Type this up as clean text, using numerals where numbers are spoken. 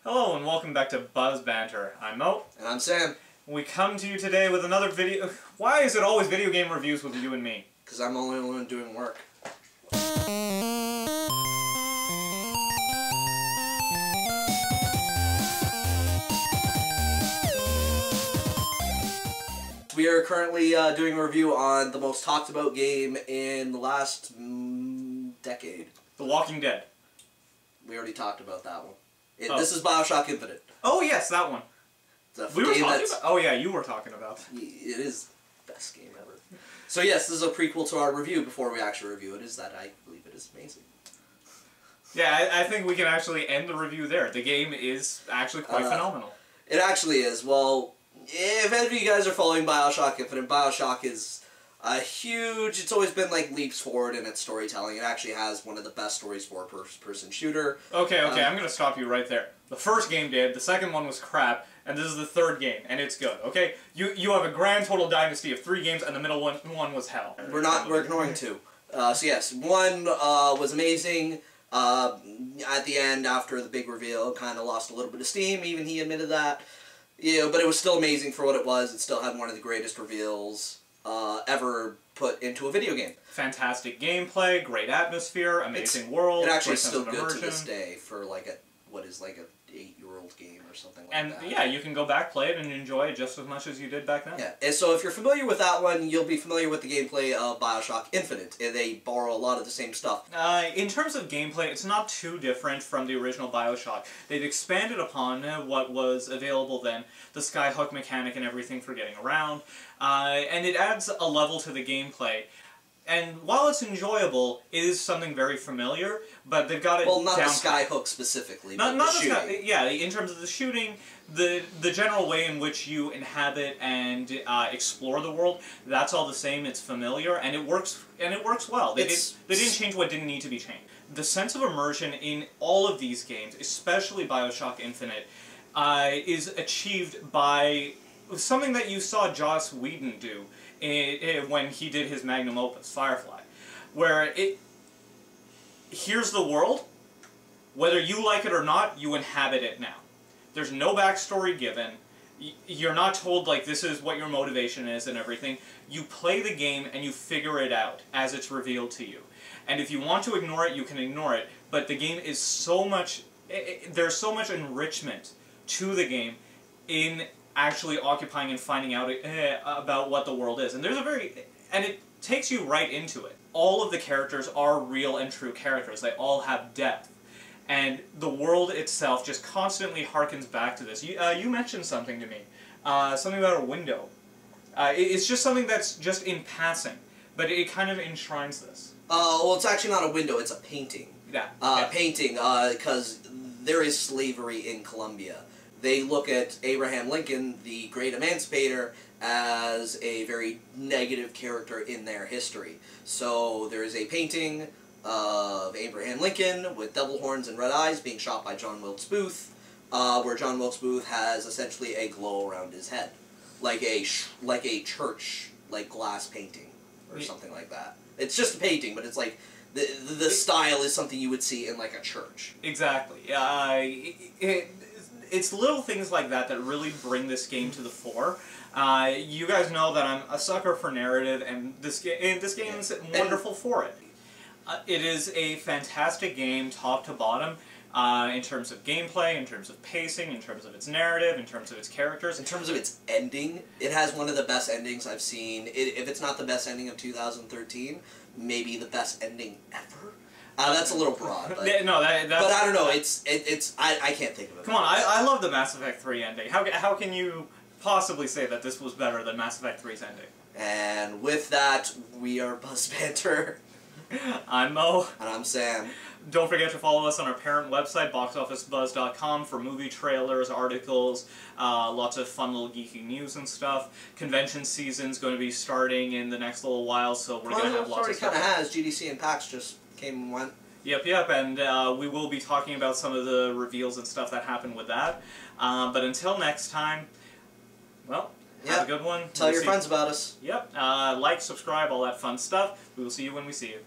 Hello and welcome back to BUZ Banter. I'm Mo. And I'm Sam. We come to you today with another video. Why is it always video game reviews with you and me? Because I'm the only one doing work. We are currently doing a review on the most talked about game in the last decade. The Walking Dead. We already talked about that one. This is Bioshock Infinite. Oh yes, that one. We were talking about. Oh yeah, you were talking about. It is the best game ever. So yes, this is a prequel to our review before we actually review it. Is that I believe it is amazing. Yeah, I think we can actually end the review there. The game is actually quite phenomenal. It actually is. Well, if any of you guys are following Bioshock Infinite, Bioshock is a huge... It's always been like leaps forward in its storytelling. It actually has one of the best stories for a first-person shooter. Okay, I'm going to stop you right there. The first game did, the second one was crap, and this is the third game, and it's good, okay? You have a grand total dynasty of 3 games, and the middle one was hell. We're ignoring 2. So yes, 1 was amazing. At the end, after the big reveal, kind of lost a little bit of steam. Even he admitted that. Yeah, but it was still amazing for what it was. It still had one of the greatest reveals ever put into a video game. Fantastic gameplay, great atmosphere, amazing world. It actually is still good to this day for like a 8-year-old game or something like that. And yeah, you can go back, play it, and enjoy it just as much as you did back then. Yeah, and so if you're familiar with that one, you'll be familiar with the gameplay of Bioshock Infinite. They borrow a lot of the same stuff. In terms of gameplay, it's not too different from the original Bioshock. They've expanded upon what was available then, the skyhook mechanic and everything for getting around, and it adds a level to the gameplay. And while it's enjoyable, it is something very familiar, but they've got it down... Well, not the skyhook specifically, but not the shooting. Yeah, in terms of the shooting, the general way in which you inhabit and explore the world, that's all the same, it's familiar, and it works well. They didn't change what didn't need to be changed. The sense of immersion in all of these games, especially Bioshock Infinite, is achieved by something that you saw Joss Whedon do when he did his magnum opus, Firefly, where here's the world, whether you like it or not, you inhabit it now. There's no backstory given, you're not told like this is what your motivation is and everything. You play the game and you figure it out as it's revealed to you. And if you want to ignore it, you can ignore it, but the game is so much, there's so much enrichment to the game in actually occupying and finding out about what the world is. And and it takes you right into it. All of the characters are real and true characters. They all have depth. And the world itself just constantly harkens back to this. You mentioned something to me. Something about a window. It's just something that's just in passing. But it kind of enshrines this. Well, it's actually not a window, it's a painting. Yeah. Painting, because there is slavery in Colombia. They look at Abraham Lincoln, the great emancipator, as a very negative character in their history. So there is a painting of Abraham Lincoln with devil horns and red eyes being shot by John Wilkes Booth, where John Wilkes Booth has essentially a glow around his head, like a church, like glass painting or something like that. It's just a painting, but it's like the style is something you would see in like a church. Exactly. It's little things like that that really bring this game to the fore. You guys know that I'm a sucker for narrative, and this game is wonderful for it. It is a fantastic game, top to bottom, in terms of gameplay, in terms of pacing, in terms of its narrative, in terms of its characters. In terms of its ending, it has one of the best endings I've seen. If it's not the best ending of 2013, maybe the best ending ever. That's a little broad, but, no, but I don't know. I can't think of it. Come on, I love the Mass Effect 3 ending. How can you possibly say that this was better than Mass Effect 3's ending? And with that, we are BUZ Banter. I'm Mo. And I'm Sam. Don't forget to follow us on our parent website, boxofficebuzz.com, for movie trailers, articles, lots of fun little geeky news and stuff. Convention season's going to be starting in the next little while, so we're going to have lots of stuff. It already kind of has. GDC and PAX just came and went. Yep, and we will be talking about some of the reveals and stuff that happened with that. But until next time, well, have a good one. Tell your friends about us. Yep, like, subscribe, all that fun stuff. We will see you when we see you.